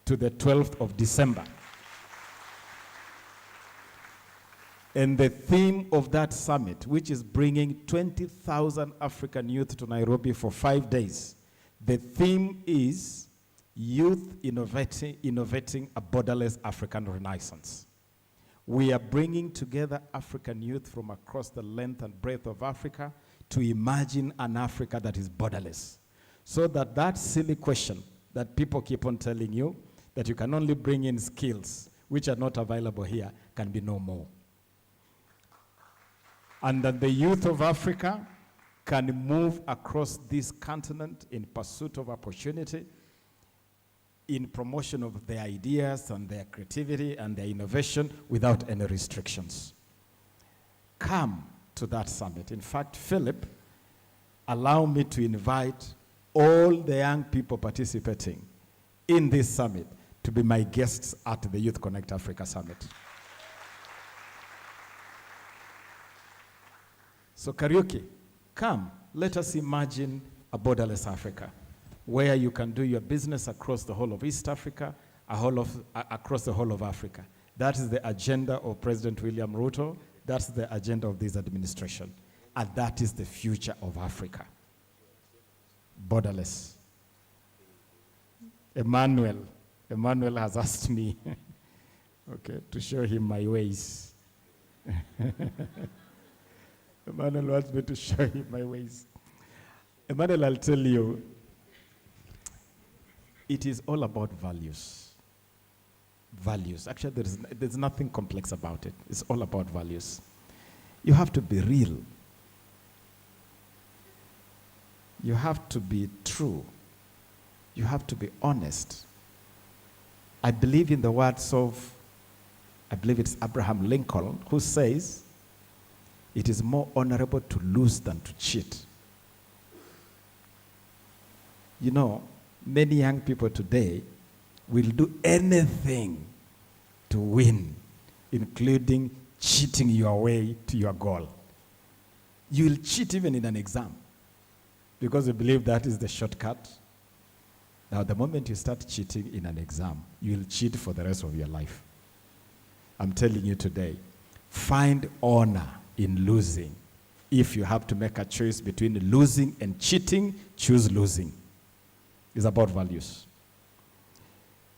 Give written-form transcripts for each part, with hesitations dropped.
to the 12th of December. And the theme of that summit, which is bringing 20,000 African youth to Nairobi for 5 days, the theme is Youth Innovating a Borderless African Renaissance. We are bringing together African youth from across the length and breadth of Africa to imagine an Africa that is borderless. So that silly question that people keep on telling you, that you can only bring in skills which are not available here, can be no more. And that the youth of Africa can move across this continent in pursuit of opportunity, in promotion of their ideas and their creativity and their innovation without any restrictions. Come to that summit. In fact, Philip, allow me to invite all the young people participating in this summit to be my guests at the Youth Connect Africa Summit. So Kariuki, come, let us imagine a borderless Africa, where you can do your business across the whole of East Africa, across the whole of Africa. That is the agenda of President William Ruto. That's the agenda of this administration. And that is the future of Africa. Borderless. Emmanuel has asked me okay, to show him my ways. Emmanuel wants me to show him my ways. Emmanuel, I'll tell you, it is all about values. Values. Actually, there's nothing complex about it. It's all about values. You have to be real. You have to be true. You have to be honest. I believe in the words of, I believe it's Abraham Lincoln, who says, it is more honorable to lose than to cheat. You know, many young people today will do anything to win, including cheating your way to your goal. You will cheat even in an exam because you believe that is the shortcut. Now, the moment you start cheating in an exam, you will cheat for the rest of your life. I'm telling you today, find honor in losing. If you have to make a choice between losing and cheating, choose losing. It's about values.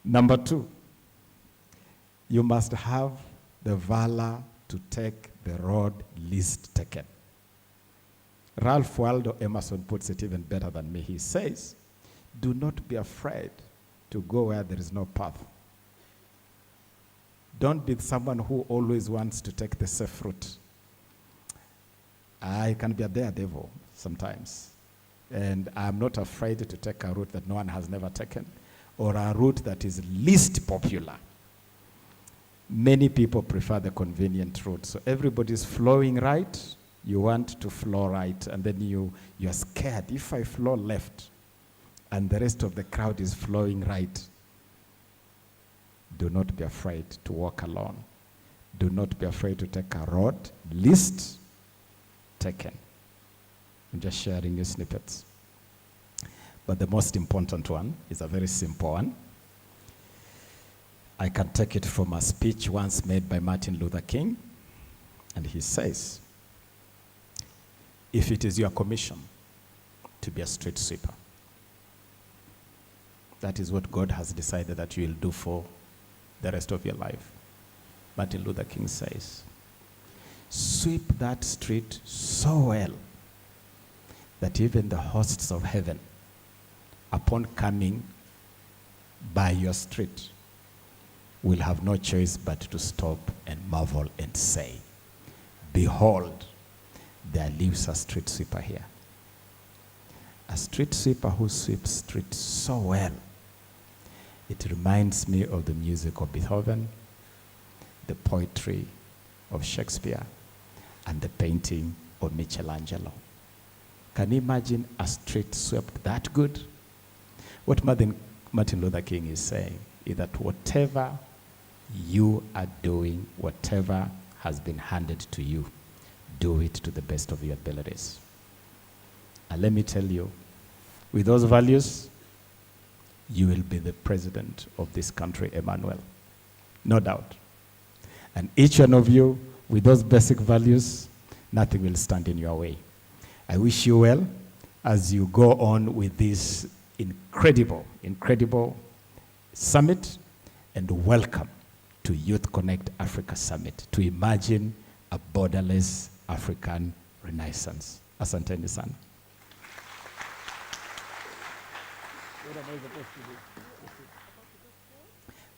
Number 2, you must have the valor to take the road least taken. Ralph Waldo Emerson puts it even better than me. He says, do not be afraid to go where there is no path. Don't be someone who always wants to take the safe route. I can be a daredevil sometimes. And I'm not afraid to take a route that no one has never taken, or a route that is least popular. Many people prefer the convenient route. So everybody's flowing right, you want to flow right, and then you're scared. If I flow left and the rest of the crowd is flowing right, do not be afraid to walk alone. Do not be afraid to take a road least taken. I'm just sharing you snippets. But the most important one is a very simple one. I can take it from a speech once made by Martin Luther King, and he says, if it is your commission to be a street sweeper, that is what God has decided that you will do for the rest of your life. Martin Luther King says, sweep that street so well that even the hosts of heaven, upon coming by your street, will have no choice but to stop and marvel and say, behold, there lives a street sweeper here. A street sweeper who sweeps streets so well. It reminds me of the music of Beethoven, the poetry of Shakespeare, and the painting of Michelangelo. Can you imagine a street swept that good? What Martin Luther King is saying is that whatever you are doing, whatever has been handed to you, do it to the best of your abilities. And let me tell you, with those values, you will be the president of this country, Emmanuel. No doubt. And each one of you, with those basic values, nothing will stand in your way. I wish you well as you go on with this incredible, incredible summit, and welcome to Youth Connect Africa Summit to imagine a borderless African renaissance. Asanteni sana. What am I supposed to do?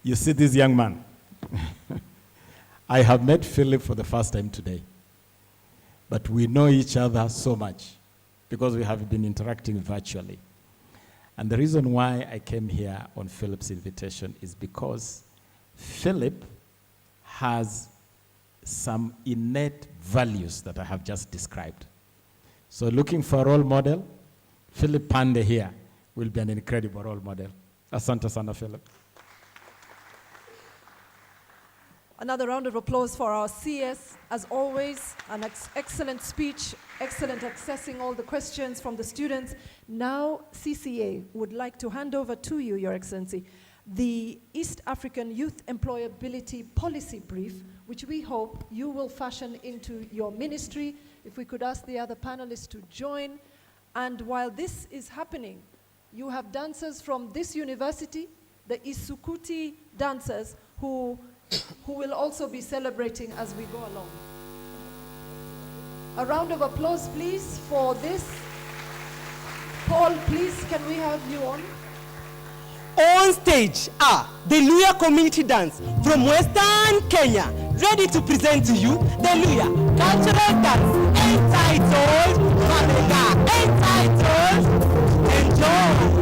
You see this young man? I have met Philip for the first time today, but we know each other so much because we have been interacting virtually. And the reason why I came here on Philip's invitation is because Philip has some innate values that I have just described. So looking for a role model, Philip Pande here will be an incredible role model. Asante sana, Philip. Another round of applause for our CS. As always, an excellent speech, excellent accessing all the questions from the students. Now, CCA would like to hand over to you, Your Excellency, the East African Youth Employability Policy Brief, which we hope you will fashion into your ministry. If we could ask the other panelists to join. And while this is happening, you have dancers from this university, the Isukuti dancers, who will also be celebrating as we go along. A round of applause, please, for this. Paul, please, can we have you on? On stage are the Luya community dance from Western Kenya, ready to present to you the Luya cultural dance entitled Malenga, entitled Enjoy.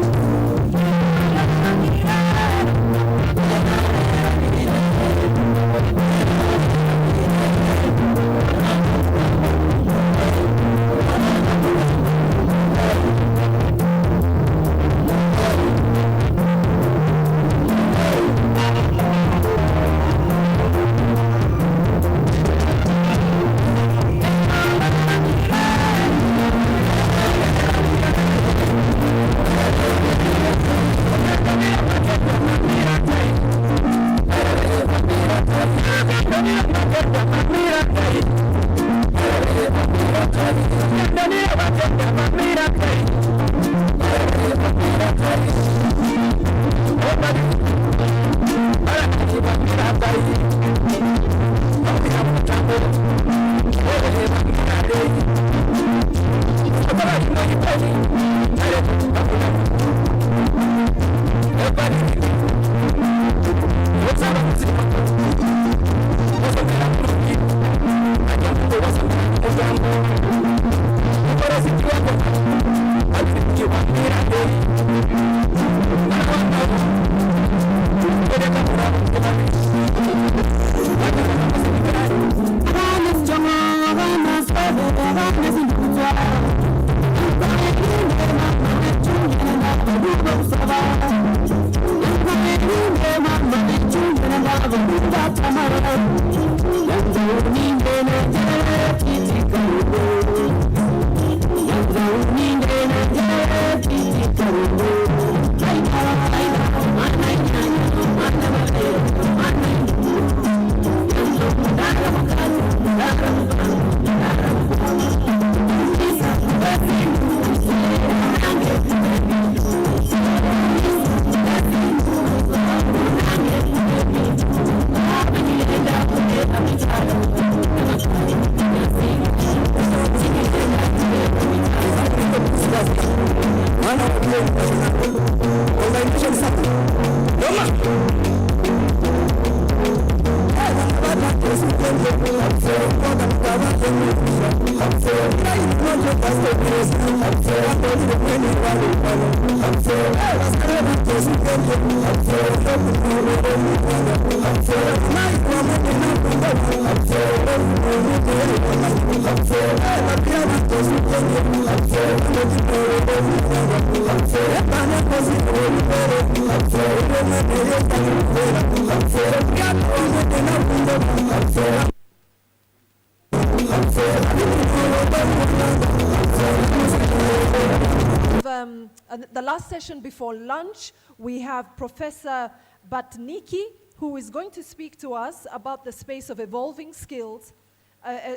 the last session before lunch, we have Professor Batniki, who is going to speak to us about the space of evolving skills,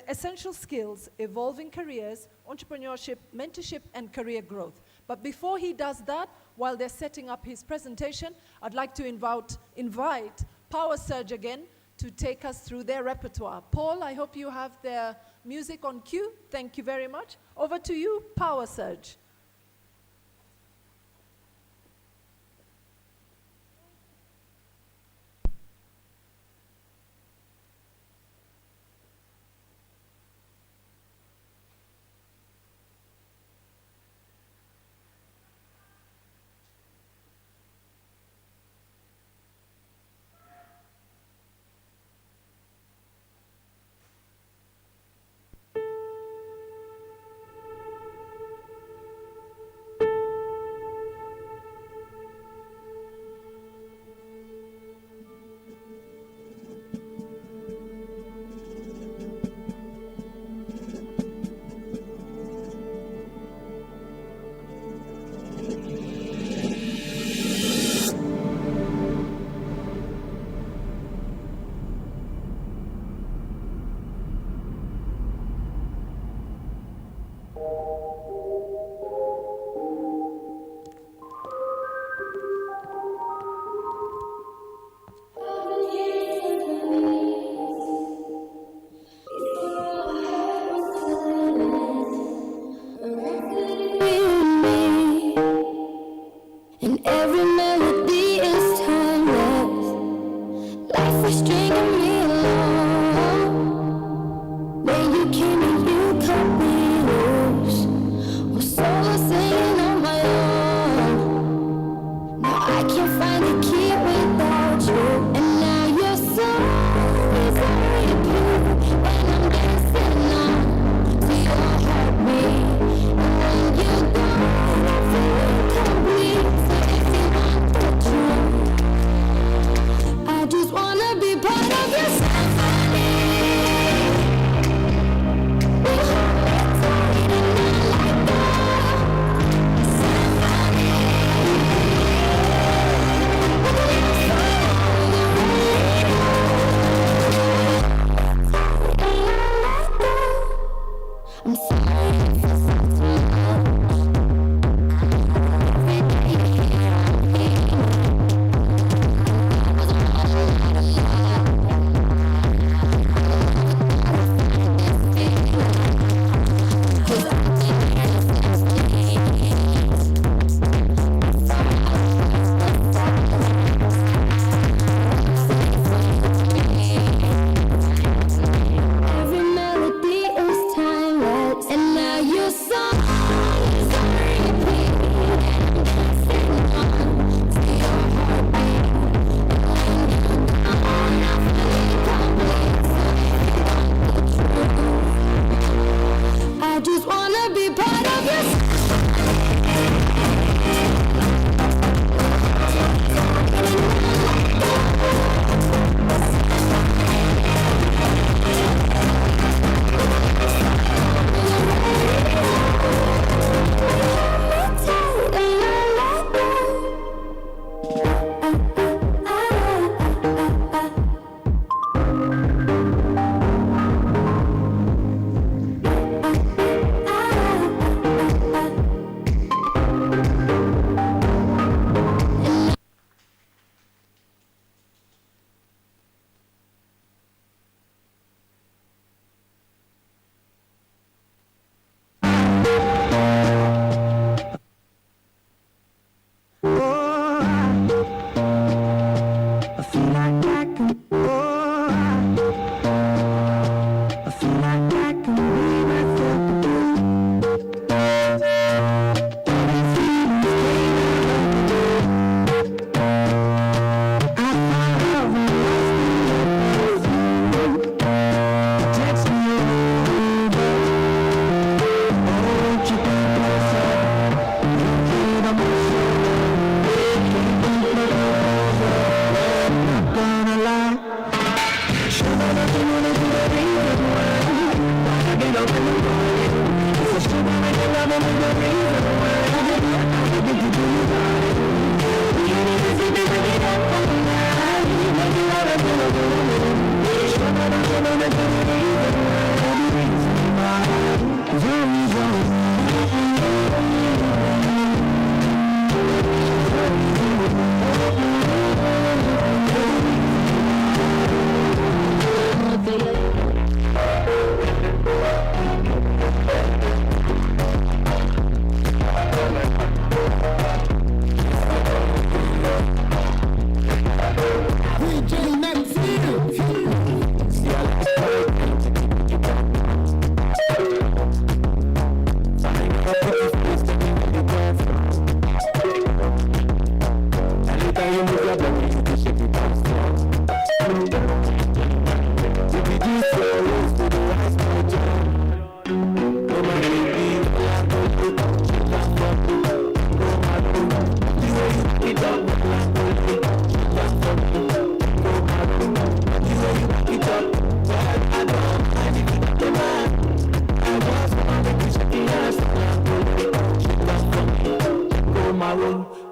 essential skills, evolving careers, entrepreneurship, mentorship, and career growth. But before he does that, while they're setting up his presentation, I'd like to invite Power Surge again to take us through their repertoire. Paul, I hope you have their music on cue. Thank you very much. Over to you, Power Surge.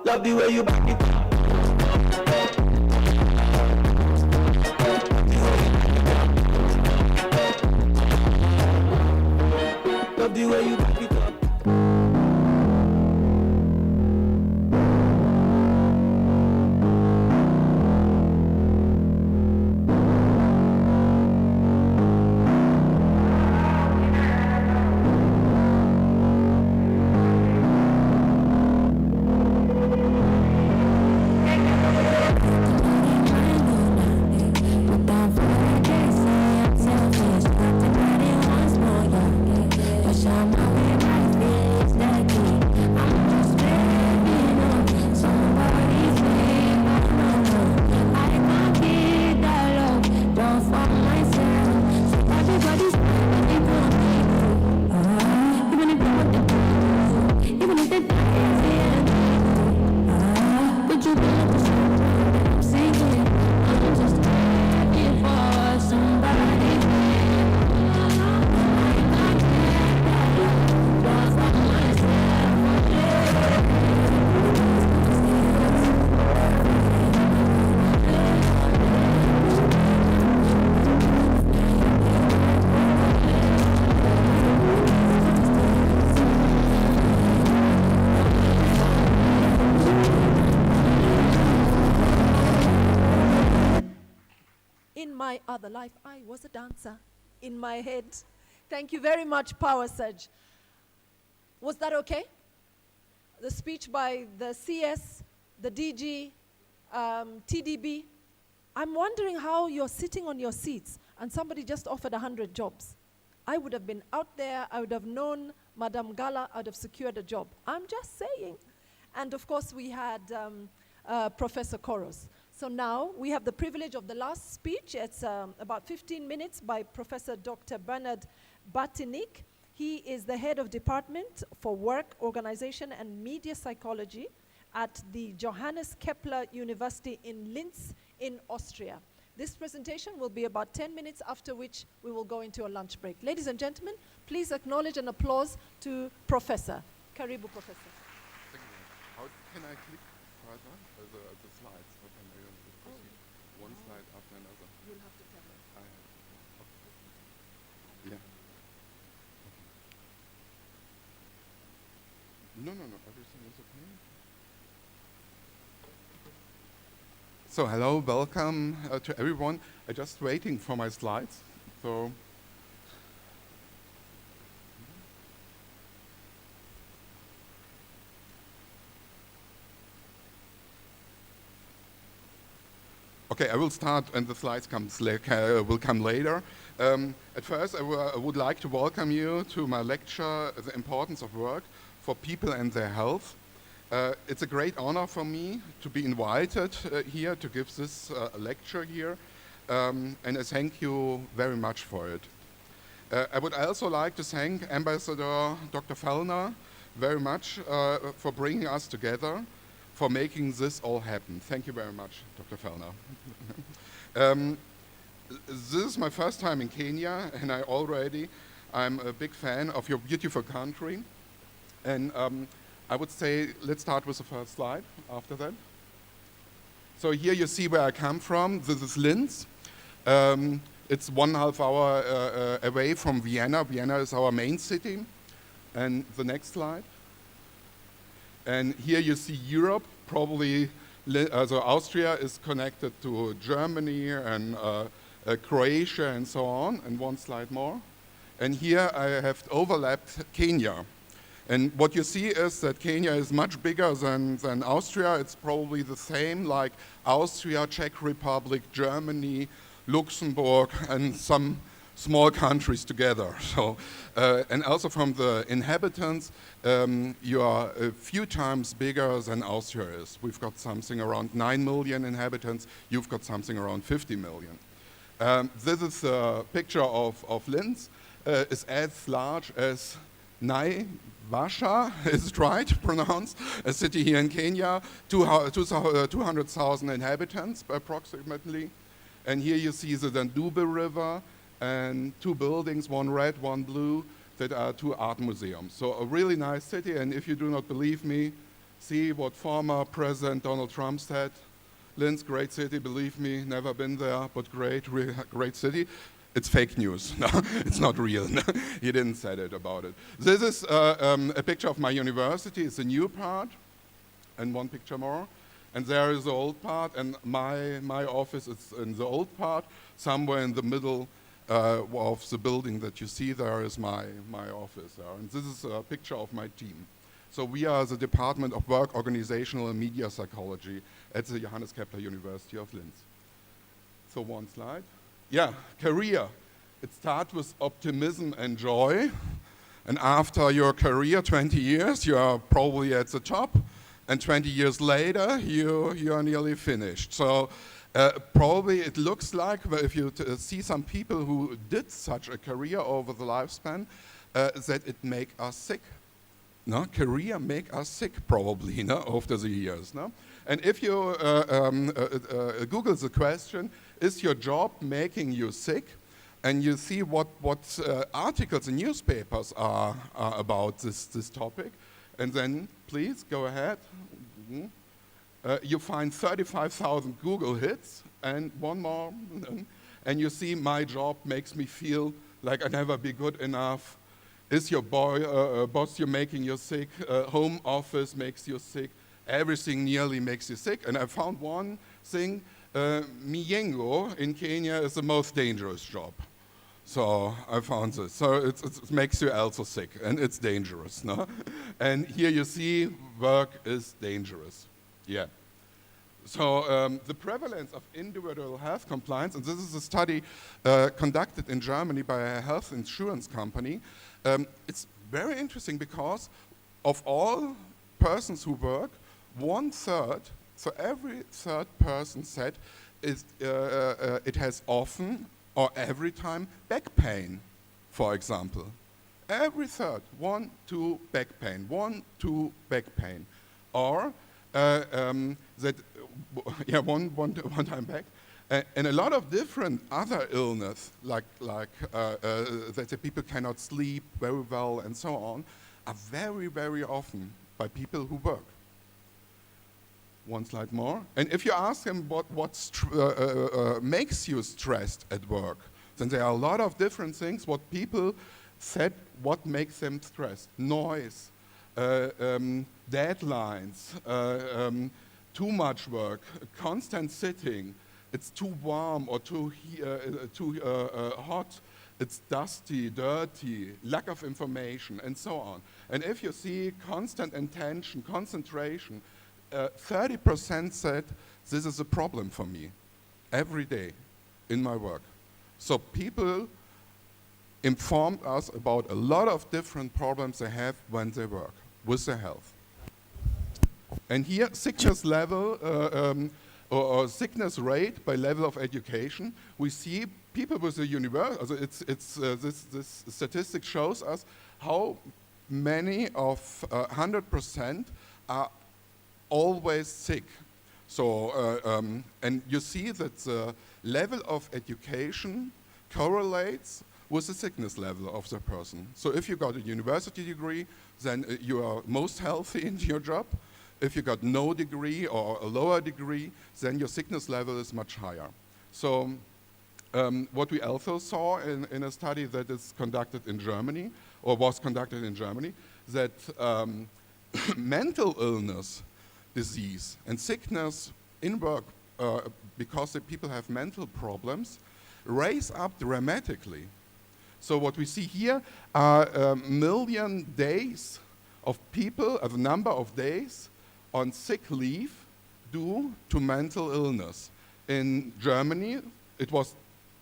Love the way you back it up. Love the way you back it up. My other life, I was a dancer in my head. Thank you very much, Power Surge. Was that okay? The speech by the CS, the DG, TDB. I'm wondering how you're sitting on your seats and somebody just offered 100 jobs. I would have been out there, I would have known Madame Gala, I would have secured a job. I'm just saying. And of course, we had Professor Koros. So now we have the privilege of the last speech. It's about 15 minutes by Professor Dr. Bernard Batinik. He is the head of Department for Work, Organization, and Media Psychology at the Johannes Kepler University in Linz in Austria. This presentation will be about 10 minutes, after which we will go into a lunch break. Ladies and gentlemen, please acknowledge and applause to Professor. Karibu, Professor. Thank you. How can I click further? The slides. How can I proceed? One slide after another. You'll have to tell me. Yeah. No, everything is okay. So hello, welcome to everyone. I'm just waiting for my slides. So. Okay, I will start and the slides will come later. At first, I would like to welcome you to my lecture, The Importance of Work for People and Their Health. It's a great honor for me to be invited here to give this lecture here, and I thank you very much for it. I would also like to thank Ambassador Dr. Fellner very much for bringing us together, for making this all happen. Thank you very much, Dr. Fellner. This is my first time in Kenya, and I'm a big fan of your beautiful country. And I would say, let's start with the first slide after that. So here you see where I come from. This is Linz. It's 1.5 hour away from Vienna. Vienna is our main city. And the next slide. And here you see Europe, probably, so Austria is connected to Germany and Croatia and so on. And one slide more. And here I have overlapped Kenya. And what you see is that Kenya is much bigger than Austria. It's probably the same like Austria, Czech Republic, Germany, Luxembourg, and some small countries together. So, and also from the inhabitants, you are a few times bigger than Austria is. We've got something around 9 million inhabitants. You've got something around 50 million. This is a picture of Linz. It's as large as Naivasha, is it right pronounced? A city here in Kenya, 200,000 inhabitants approximately. And here you see the Danube River and 2 buildings, one red, one blue, that are 2 art museums. So a really nice city, and if you do not believe me, see what former President Donald Trump said. Linz, great city, believe me, never been there, but great, great city. It's fake news, no, it's not real. He didn't say it about it. This is a picture of my university. It's a new part, and one picture more. And there is the old part, and my office is in the old part. Somewhere in the middle of the building that you see there is my office there. And this is a picture of my team. So we are the Department of Work, Organizational and Media Psychology at the Johannes Kepler University of Linz. So one slide. Yeah, career. It starts with optimism and joy. And after your career, 20 years, you are probably at the top. And 20 years later, you are nearly finished. So probably it looks like, if you see some people who did such a career over the lifespan, that it make us sick. No, career make us sick probably, no, after the years. No? And if you Google the question, is your job making you sick? And you see what articles in newspapers are about this topic. And then, please, go ahead. You find 35,000 Google hits, and one more. And you see, my job makes me feel like I never be good enough. Is your boss you're making you sick? Home office makes you sick. Everything nearly makes you sick. And I found one thing, Miyengo in Kenya is the most dangerous job. So I found this. So it makes you also sick, and it's dangerous. No? And here you see work is dangerous. Yeah. So the prevalence of individual health compliance, and this is a study conducted in Germany by a health insurance company. It's very interesting because of all persons who work, 1/3, so every third person said it has often or every time back pain, for example. Every third, 1, 2 back pain, 1, 2 back pain. Or that, yeah, one time back. And a lot of different other illness, like that the people cannot sleep very well and so on, are very, very often by people who work. One slide more. And if you ask them what makes you stressed at work, then there are a lot of different things what people said what makes them stressed. Noise, deadlines, too much work, constant sitting, it's too warm or too hot, it's dusty, dirty, lack of information, and so on. And if you see constant attention, concentration, 30% said, this is a problem for me every day in my work. So people informed us about a lot of different problems they have when they work with their health. And here, sickness level or sickness rate by level of education, we see people with a university, this statistic shows us how many of 100% are always sick. So, and you see that the level of education correlates with the sickness level of the person. So if you got a university degree, then you are most healthy in your job. If you got no degree or a lower degree, then your sickness level is much higher. So What we also saw in a study that is conducted in Germany, or was conducted in Germany, that mental illness, disease, and sickness in work, because the people have mental problems, raise up dramatically. So what we see here are a million days of people, the number of days on sick leave due to mental illness. In Germany, it was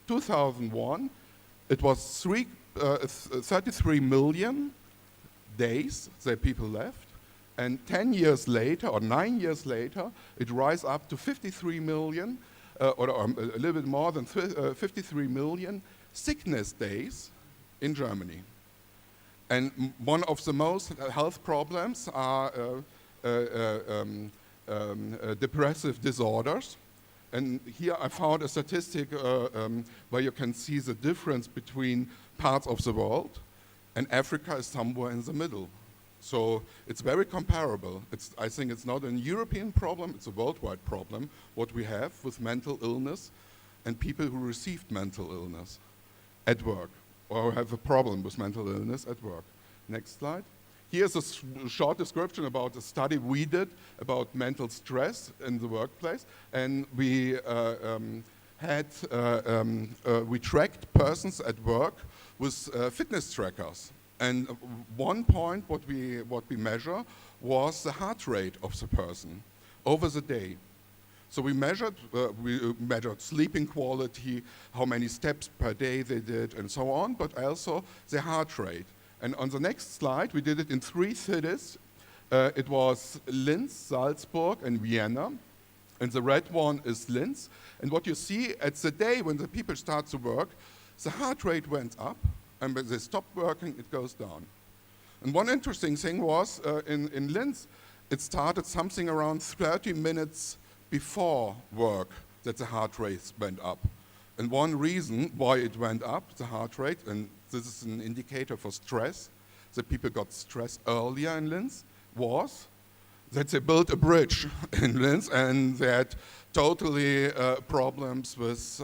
2001, it was 33 million days that people left, and 10 years later, or 9 years later, it rise up to 53 million, or a little bit more than 53 million sickness days in Germany. And one of the most health problems are depressive disorders. And here I found a statistic where you can see the difference between parts of the world, and Africa is somewhere in the middle. So it's very comparable. I think it's not a European problem, it's a worldwide problem, what we have with mental illness and people who received mental illness at work, or have a problem with mental illness at work. Next slide. Here's a short description about a study we did about mental stress in the workplace, and we we tracked persons at work with fitness trackers. And one point what we measure was the heart rate of the person over the day. So we measured sleeping quality, how many steps per day they did, and so on, but also the heart rate. And on the next slide, we did it in 3 cities. It was Linz, Salzburg, and Vienna. And the red one is Linz. And what you see at the day when the people start to work, the heart rate went up, and when they stop working, it goes down. And one interesting thing was, in Linz, it started something around 30 minutes before work that the heart rate went up. And one reason why it went up, the heart rate, and this is an indicator for stress, that people got stressed earlier in Linz, was that they built a bridge in Linz, and they had totally problems with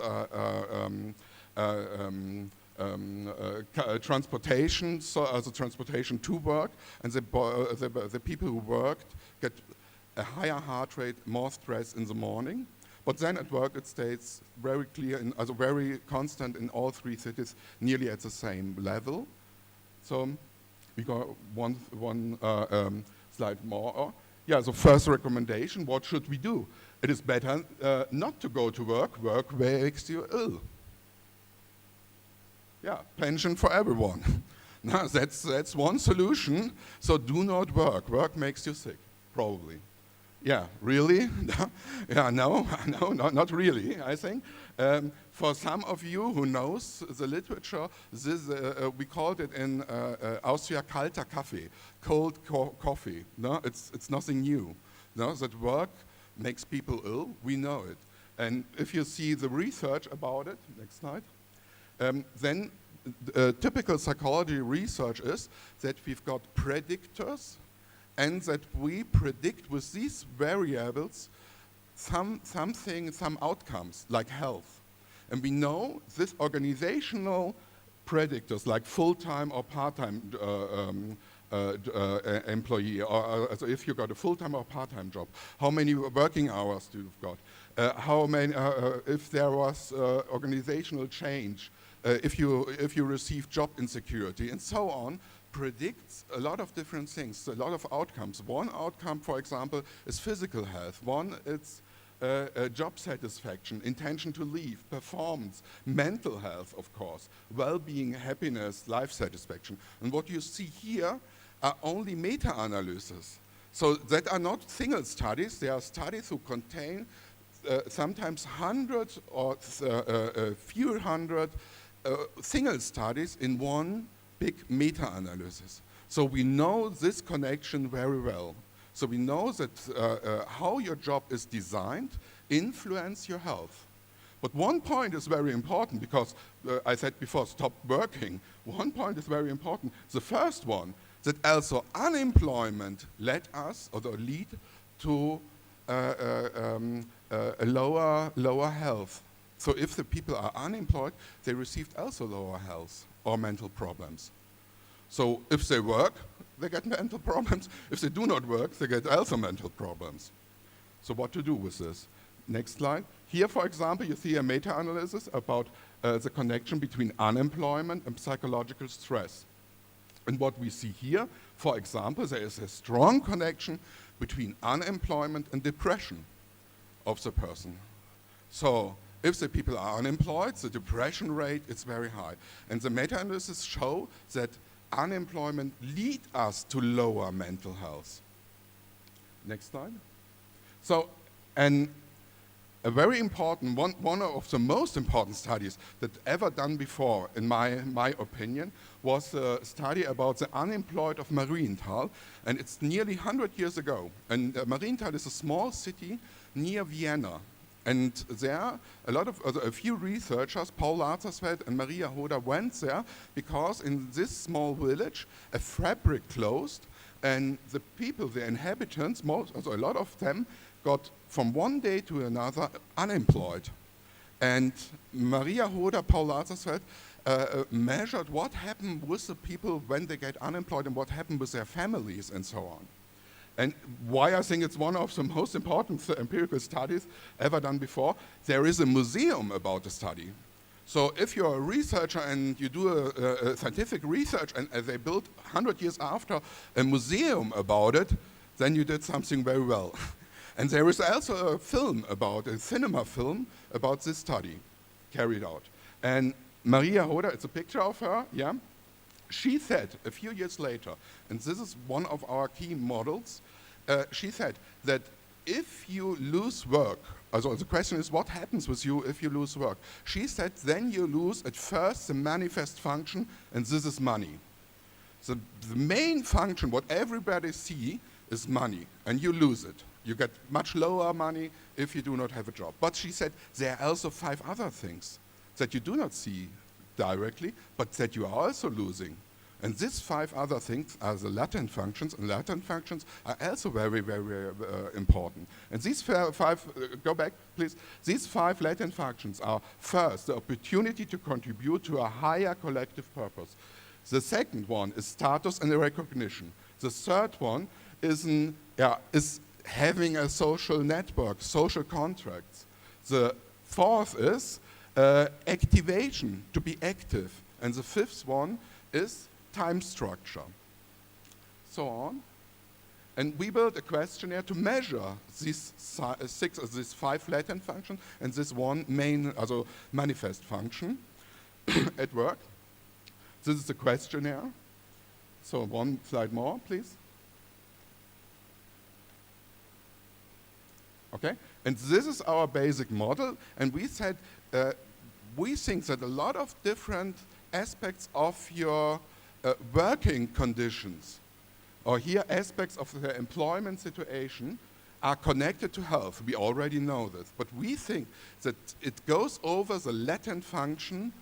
transportation, so the transportation to work, and the people who worked get a higher heart rate, more stress in the morning. But then at work it stays very clear, very constant in all 3 cities, nearly at the same level. So we got one slide more. Yeah, so first recommendation, what should we do? It is better not to go to work. Work makes you ill. Yeah, pension for everyone. Now, that's one solution. So do not work. Work makes you sick, probably. Yeah, really? Yeah, no, not really, I think. For some of you who knows the literature, this, we called it in Austria kalter Kaffee, cold coffee. No, it's nothing new. No, that work makes people ill, we know it. And if you see the research about it, next slide, then typical psychology research is that we've got predictors, and that we predict with these variables some outcomes, like health. And we know this organizational predictors, like full-time or part-time employee, or so if you got a full-time or part-time job, how many working hours you've got, how many, if there was organizational change, if you receive job insecurity, and so on, predicts a lot of different things, a lot of outcomes. One outcome, for example, is physical health. One, it's job satisfaction, intention to leave, performance, mental health, of course, well-being, happiness, life satisfaction. And what you see here are only meta-analyses. So that are not single studies, they are studies who contain sometimes hundreds or a few hundred single studies in one big meta-analysis. So we know this connection very well. So we know that how your job is designed influence your health. But one point is very important, because I said before, stop working. One point is very important. The first one, that also unemployment lead to a lower health. So if the people are unemployed, they received also lower health or mental problems. So if they work, they get mental problems. If they do not work, they get also mental problems. So what to do with this? Next slide. Here, for example, you see a meta-analysis about the connection between unemployment and psychological stress. And what we see here, for example, there is a strong connection between unemployment and depression of the person. So if the people are unemployed, the depression rate is very high. And the meta-analysis show that unemployment leads us to lower mental health. Next slide. So, and a very important, one of the most important studies that ever done before, in my opinion, was a study about the unemployed of Marienthal, and it's nearly 100 years ago. And Marienthal is a small city near Vienna. And there, a few researchers, Paul Lazarsfeld and Maria Hoda, went there because in this small village, a fabric closed, and the people, the inhabitants, a lot of them, got from one day to another unemployed. And Maria Hoda, Paul Lazarsfeld, measured what happened with the people when they get unemployed and what happened with their families and so on. And why I think it's one of the most important empirical studies ever done before, there is a museum about the study. So if you're a researcher and you do a scientific research and they built 100 years after a museum about it, then you did something very well. And there is also a cinema film about this study carried out. And Maria Hoda, it's a picture of her, yeah? She said a few years later, and this is one of our key models, she said that if you lose work, also the question is what happens with you if you lose work? She said then you lose at first the manifest function, and this is money. So the main function, what everybody see, is money, and you lose it. You get much lower money if you do not have a job. But she said there are also 5 other things that you do not see directly, but that you are also losing. And these 5 other things are the latent functions, and latent functions are also very, very important. And these 5, go back please, these 5 latent functions are first, the opportunity to contribute to a higher collective purpose. The second one is status and recognition. The third one is having a social network, social contracts. The fourth is activation, to be active. And the fifth one is time structure. So on. And we built a questionnaire to measure these 5 latent functions and this one main, also manifest function at work. This is the questionnaire. So one slide more, please. Okay, and this is our basic model, and we said we think that a lot of different aspects of your working conditions, or here aspects of the employment situation, are connected to health. We already know this, but we think that it goes over the latent function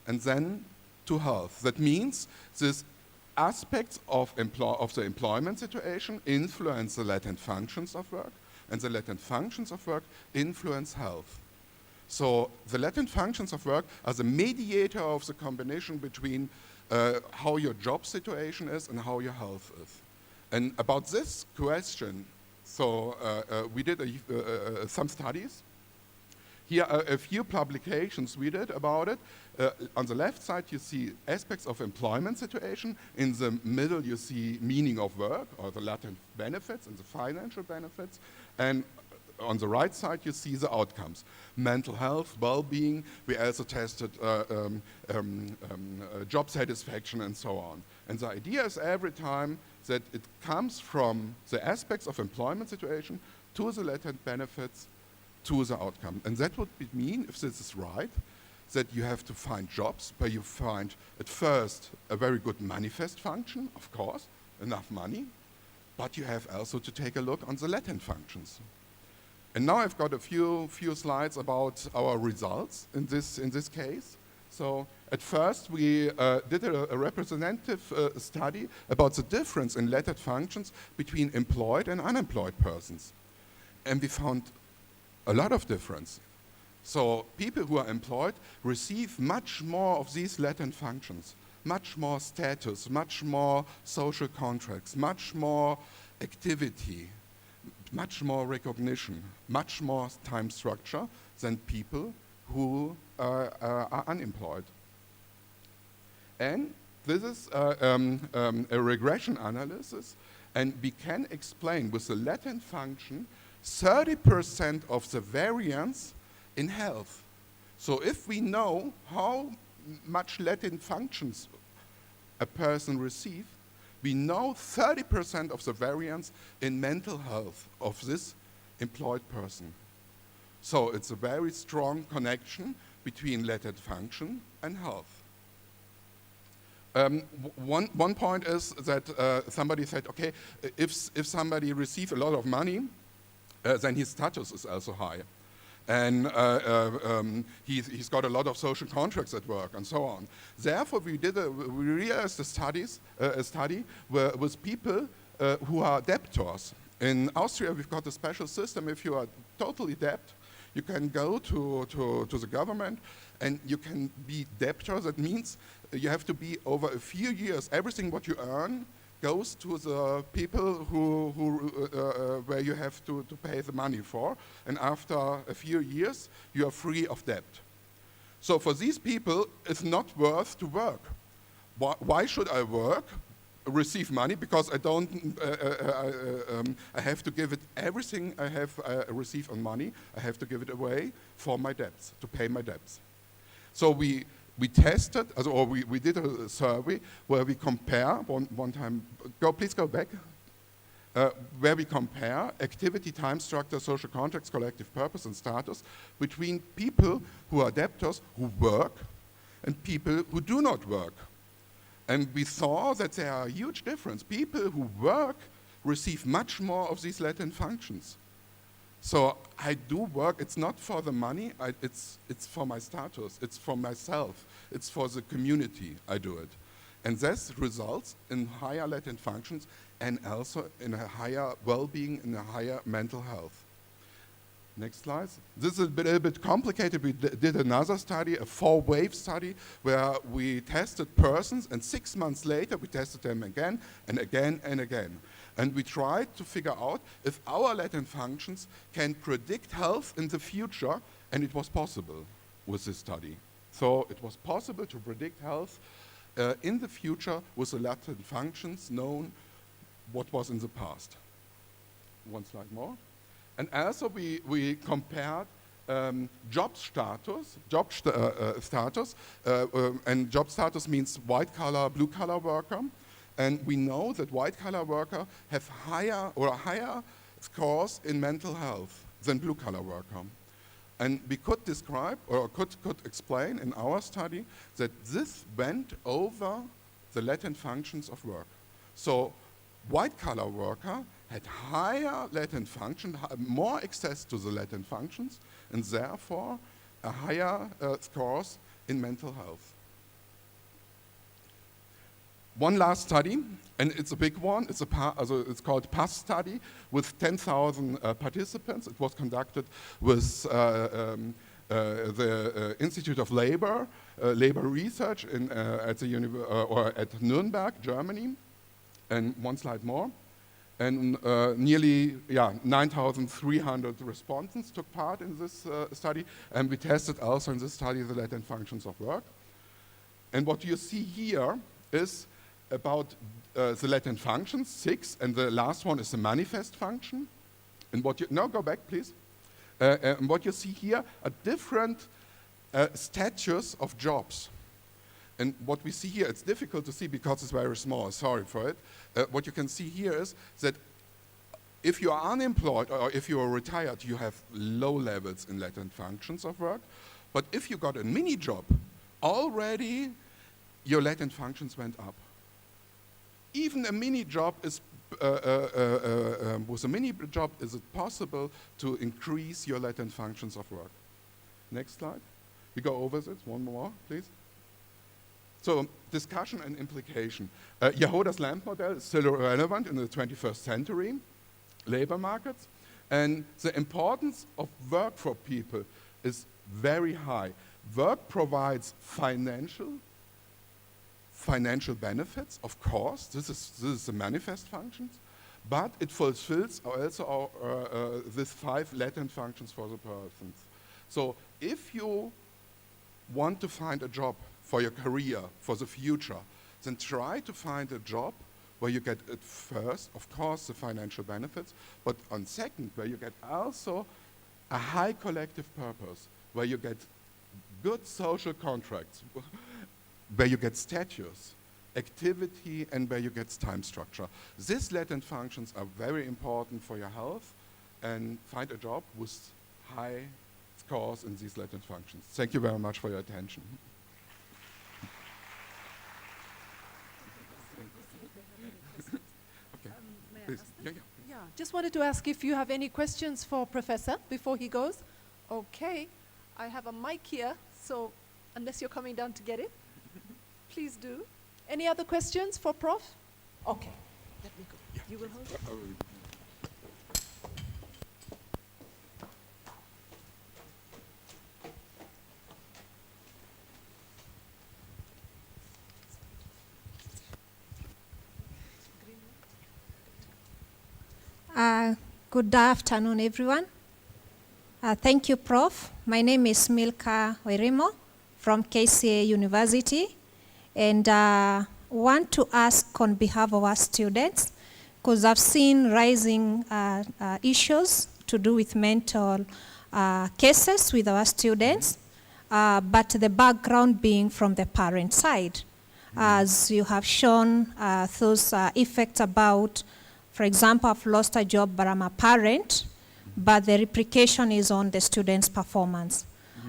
and then to health. That means these aspects of the employment situation influence the latent functions of work, and the latent functions of work influence health. So the latent functions of work are the mediator of the combination between how your job situation is and how your health is. And about this question, so we did some studies. Here are a few publications we did about it. On the left side, you see aspects of employment situation. In the middle, you see meaning of work, or the latent benefits and the financial benefits. And on the right side, you see the outcomes. Mental health, well-being. We also tested job satisfaction and so on. And the idea is every time that it comes from the aspects of employment situation to the latent benefits to the outcome. And that would mean, if this is right, that you have to find jobs where you find at first a very good manifest function, of course, enough money, but you have also to take a look on the latent functions. And now I've got a few slides about our results in this case. So at first we did a representative study about the difference in latent functions between employed and unemployed persons. And we found a lot of difference. So people who are employed receive much more of these latent functions, much more status, much more social contracts, much more activity, much more recognition, much more time structure than people who are unemployed. And this is a regression analysis, and we can explain with the latent function 30% of the variance in health. So if we know how much latent functions a person receives, we know 30% of the variance in mental health of this employed person. So it's a very strong connection between latent function and health. One point is that somebody said, okay, if somebody receives a lot of money, then his status is also high. And he's got a lot of social contracts at work and so on. Therefore, we realized a study with people who are debtors. In Austria, we've got a special system. If you are totally debt, you can go to the government and you can be debtor. That means you have to be over a few years. Everything what you earn goes to the people where you have to pay the money for. And after a few years, you are free of debt. So for these people, it's not worth to work. Why should I work? Receive money because I don't. I have to give it everything I have received on money. I have to give it away for my debts, to pay my debts. So we tested, or we did a survey where we compare one time. Please go back. Where we compare activity, time structure, social contracts, collective purpose, and status between people who are debtors who work and people who do not work. And we saw that there are a huge difference. People who work receive much more of these latent functions. So I do work, it's not for the money, it's for my status, it's for myself, it's for the community I do it. And this results in higher latent functions and also in a higher well-being, in a higher mental health. Next slide. This is a little bit complicated. We did another study, a 4-wave study, where we tested persons, and 6 months later we tested them again and again and again. And we tried to figure out if our latent functions can predict health in the future, and it was possible with this study. So it was possible to predict health in the future with the latent functions known what was in the past. One slide more. And also we compared job status, and job status means white collar, blue collar worker. And we know that white collar workers have higher scores in mental health than blue collar worker. And we could describe, or could explain in our study that this went over the latent functions of work. So white collar worker had higher latent function, more access to the latent functions, and therefore a higher scores in mental health. One last study, and it's a big one. It's called PASS study with 10,000 participants. It was conducted with the Institute of Labor Research at Nuremberg, Germany. And one slide more. And nearly 9,300 respondents took part in this study, and we tested also in this study the latent functions of work. And what you see here is about the latent functions, 6, and the last one is the manifest function. And go back, please. And what you see here are different status of jobs. And what we see here, it's difficult to see because it's very small, sorry for it. What you can see here is that if you are unemployed or if you are retired, you have low levels in latent functions of work. But if you got a mini job, already your latent functions went up. Even a mini job is, with a mini job, is it possible to increase your latent functions of work? Next slide. We go over this, one more, please. So, discussion and implication. Yehuda's lamp model is still relevant in the 21st century, labor markets, and the importance of work for people is very high. Work provides financial benefits, of course. This is the manifest functions, but it fulfills also these 5 latent functions for the persons. So if you want to find a job for your career, for the future, then try to find a job where you get at first, of course, the financial benefits, but on second, where you get also a high collective purpose, where you get good social contracts, where you get status, activity, and where you get time structure. These latent functions are very important for your health, and find a job with high scores in these latent functions. Thank you very much for your attention. Okay. Please. Yeah, just wanted to ask if you have any questions for Professor before he goes. Okay, I have a mic here, so unless you're coming down to get it, please do. Any other questions for Prof? Okay, let me go. Yeah. You will hold it? Good afternoon, everyone. Thank you, Prof. My name is Milka Oirimo from KCA University, and want to ask on behalf of our students, because I've seen rising issues to do with mental cases with our students, but the background being from the parent side. As you have shown, those effects about, for example, I've lost a job, but I'm a parent, but the replication is on the student's performance.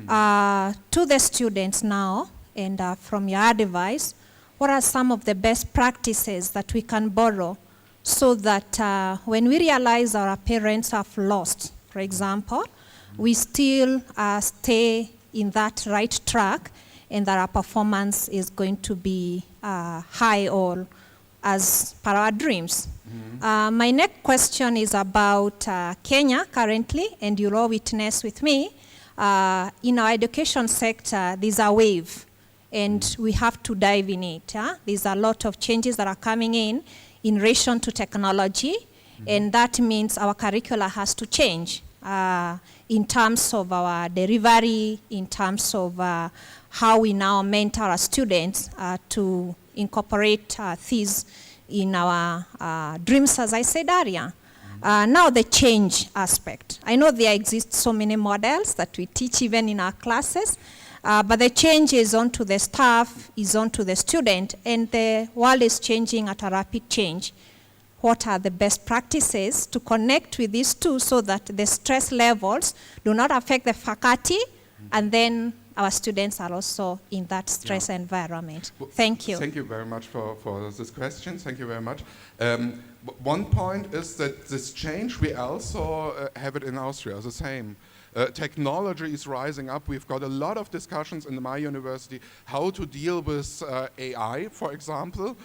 To the students now, and from your advice, what are some of the best practices that we can borrow so that when we realize our parents have lost, for example, we still stay in that right track and that our performance is going to be high or as per our dreams. My next question is about Kenya currently, and you'll all witness with me. In our education sector, there's a wave, and we have to dive in it. There's a lot of changes that are coming in relation to technology, and that means our curricula has to change in terms of our delivery, in terms of how we now mentor our students to incorporate these in our dreams, as I said earlier. Now the change aspect. I know there exist so many models that we teach even in our classes, but the change is onto the staff, is onto the student, and the world is changing at a rapid change. What are the best practices to connect with these two so that the stress levels do not affect the faculty, and then our students are also in that stress environment? Well, thank you. Thank you very much for this question. Thank you very much. One point is that this change, we also have it in Austria, the same. Technology is rising up. We've got a lot of discussions in my university how to deal with AI, for example,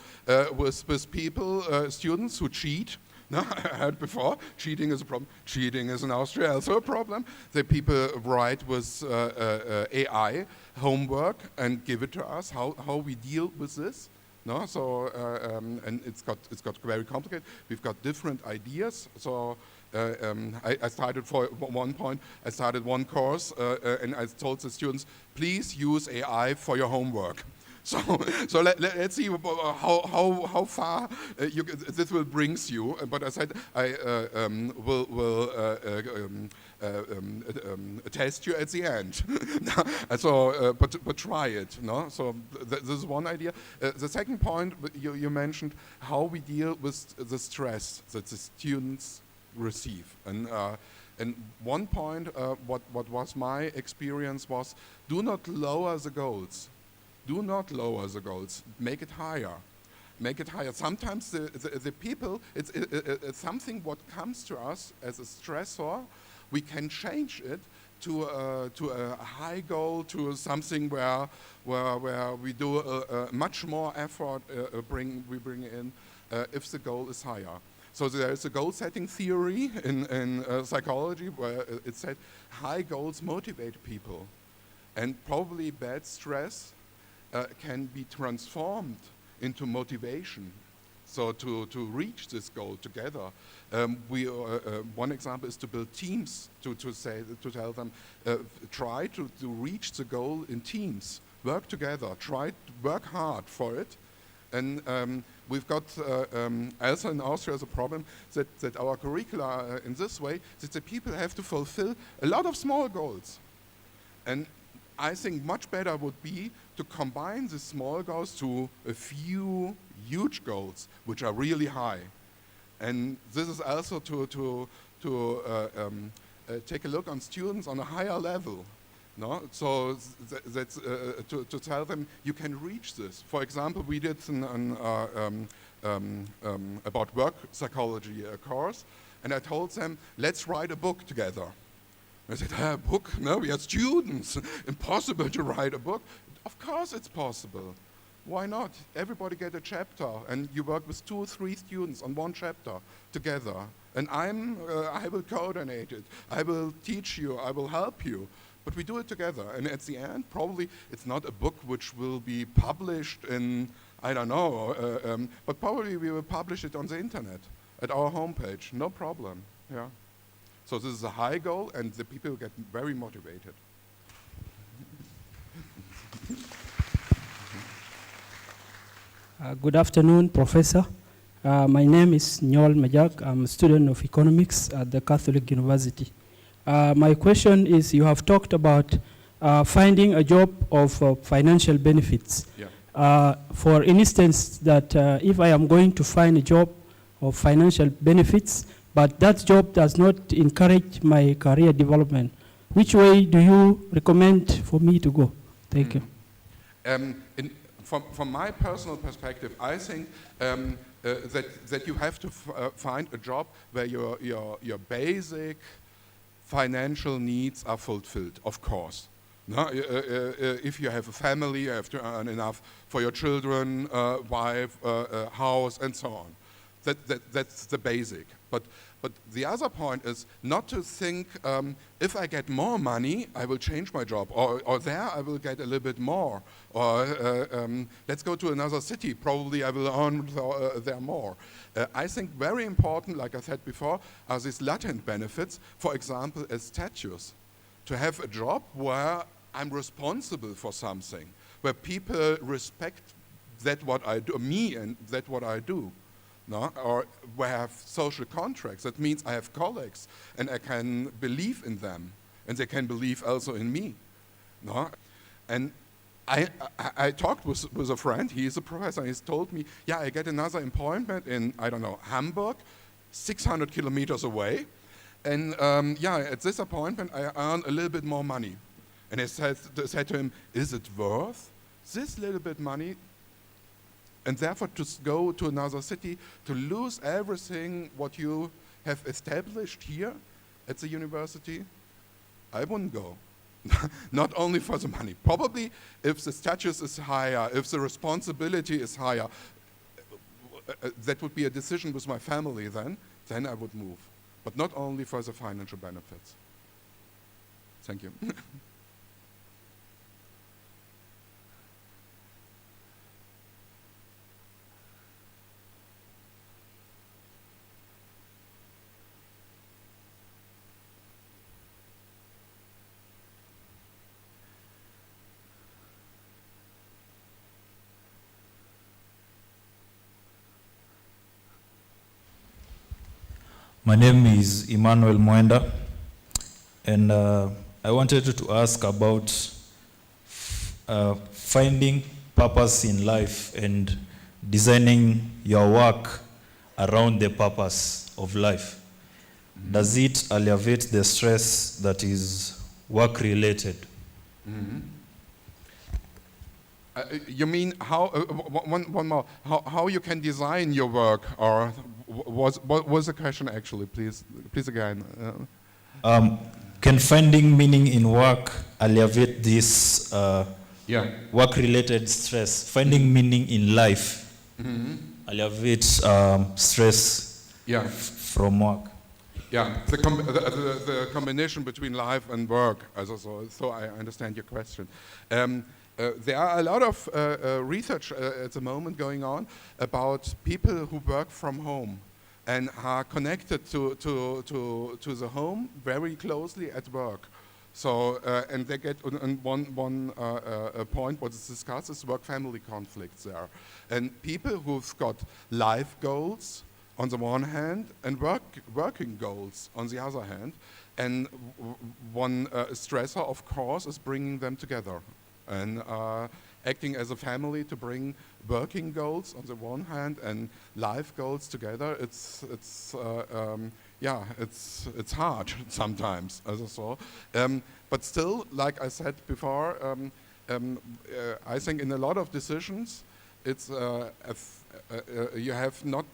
with people, students who cheat. No, I heard before, cheating is a problem. Cheating is in Austria also a problem. The people write with AI homework and give it to us, how we deal with this. No, so and it's got very complicated. We've got different ideas. So I started for one point. I started one course and I told the students, please use AI for your homework. So let's see how far this will bring you. But I said I will test you at the end. So, but try it. No. So this is one idea. The second point you mentioned how we deal with the stress that the students receive. And one point, what was my experience was, do not lower the goals. Do not lower the goals. Make it higher. Make it higher. Sometimes the people, it's something what comes to us as a stressor. We can change it to a high goal, to something where we do much more effort. We bring in if the goal is higher. So there is a goal-setting theory in psychology where it said high goals motivate people. And probably bad stress can be transformed into motivation. So to reach this goal together, one example is to build teams, to tell them, try to reach the goal in teams, work together, work hard for it. And we've got also in Austria the problem that our curricula in this way, that the people have to fulfill a lot of small goals. And I think much better would be to combine the small goals to a few huge goals, which are really high. And this is also to take a look on students on a higher level. No? So that's to tell them you can reach this. For example, we did about work psychology course, and I told them, let's write a book together. I said, a book? No, we are students. Impossible to write a book. Of course it's possible. Why not? Everybody get a chapter, and you work with 2 or 3 students on one chapter together. And I will coordinate it. I will teach you. I will help you. But we do it together. And at the end, probably it's not a book which will be published in, I don't know, but probably we will publish it on the internet at our homepage. No problem. Yeah. So this is a high goal, and the people get very motivated. Good afternoon, Professor. My name is Nyol Majak. I'm a student of economics at the Catholic University. My question is, you have talked about finding a job of financial benefits. Yeah. For instance, that if I am going to find a job of financial benefits, but that job does not encourage my career development, which way do you recommend for me to go? Thank you. From my personal perspective, I think that you have to find a job where your basic financial needs are fulfilled, of course. No? If you have a family, you have to earn enough for your children, wife, house, and so on. That's the basic. But the other point is not to think, if I get more money, I will change my job, or there I will get a little bit more, or let's go to another city, probably I will earn there more. I think very important, like I said before, are these latent benefits, for example, as status. To have a job where I'm responsible for something, where people respect that what I do, me and that what I do. No? Or where I have social contracts. That means I have colleagues and I can believe in them and they can believe also in me. No? And I talked with a friend, he is a professor, and he's told me, yeah, I get another appointment in, I don't know, Hamburg, 600 kilometers away. And yeah, at this appointment I earn a little bit more money. And I said to him, is it worth this little bit money? And therefore to go to another city, to lose everything what you have established here at the university, I wouldn't go. Not only for the money. Probably if the status is higher, if the responsibility is higher, that would be a decision with my family then I would move. But not only for the financial benefits. Thank you. My name is Emmanuel Mwenda, and I wanted to ask about finding purpose in life and designing your work around the purpose of life. Mm-hmm. Does it alleviate the stress that is work-related? Mm-hmm. You mean how, one more, how you can design your work, or what was the question actually, please again. Can finding meaning in work alleviate this work-related stress? Finding meaning in life alleviates stress from work? Yeah, the combination between life and work. So I understand your question. There are a lot of research at the moment going on about people who work from home and are connected to the home very closely at work. So, and they get one point what is discussed is work-family conflicts there. And people who've got life goals on the one hand and working goals on the other hand, and one stressor, of course, is bringing them together and acting as a family to bring working goals on the one hand and life goals together. It's hard sometimes, as I saw. But still, like I said before, I think in a lot of decisions, it's you have not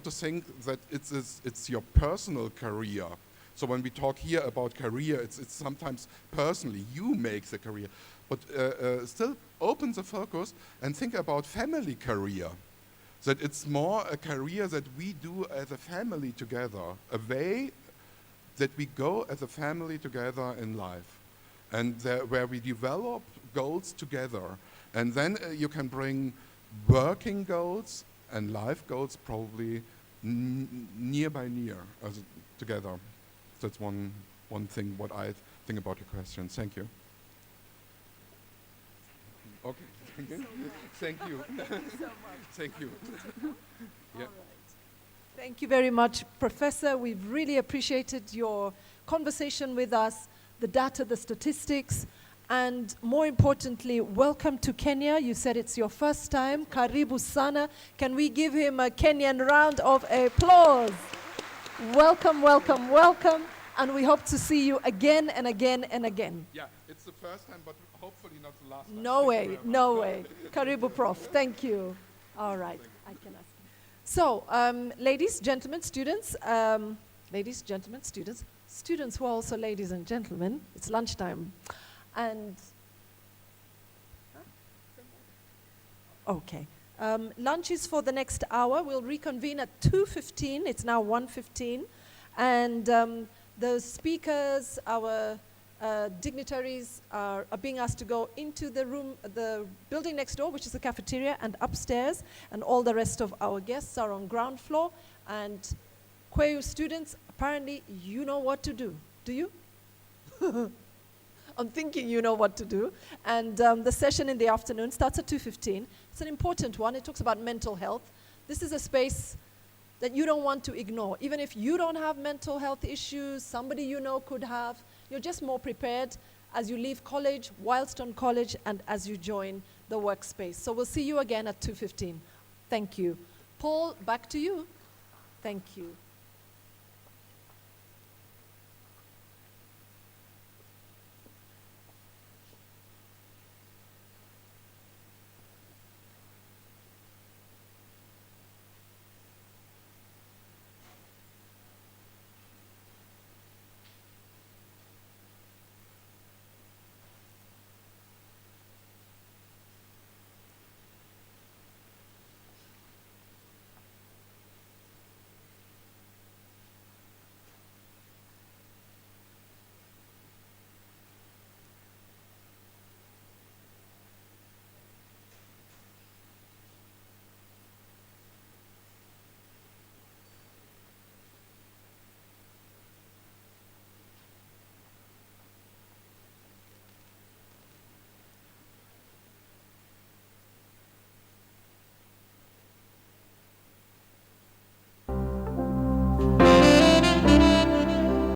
to think that it's your personal career. So when we talk here about career, it's sometimes personally you make the career, but still open the focus and think about family career. That it's more a career that we do as a family together, a way that we go as a family together in life, and where we develop goals together, and then you can bring working goals and life goals probably near by near together. That's one thing what I think about your question. Thank you. Okay. Thank you. Thank you. Yeah. Thank you very much, Professor. We've really appreciated your conversation with us, the data, the statistics, and more importantly, welcome to Kenya. You said it's your first time. Karibu sana. Can we give him a Kenyan round of applause? Welcome, welcome, welcome. And we hope to see you again and again and again. Yeah, it's the first time, but hopefully not the last time. No way, no way. Karibu, Prof. Thank you. All right, I can ask you. So, ladies, gentlemen, students, students who are also ladies and gentlemen, it's lunchtime. And, okay. Lunch is for the next hour. We'll reconvene at 2:15. It's now 1:15. And the speakers, our dignitaries are being asked to go into the room, the building next door, which is the cafeteria, and upstairs. And all the rest of our guests are on ground floor. And Kweyu students, apparently you know what to do. Do you? I'm thinking you know what to do. And the session in the afternoon starts at 2:15. It's an important one. It talks about mental health. This is a space that you don't want to ignore. Even if you don't have mental health issues, somebody you know could have, you're just more prepared as you leave college, whilst on college, and as you join the workspace. So we'll see you again at 2:15. Thank you. Paul, back to you. Thank you.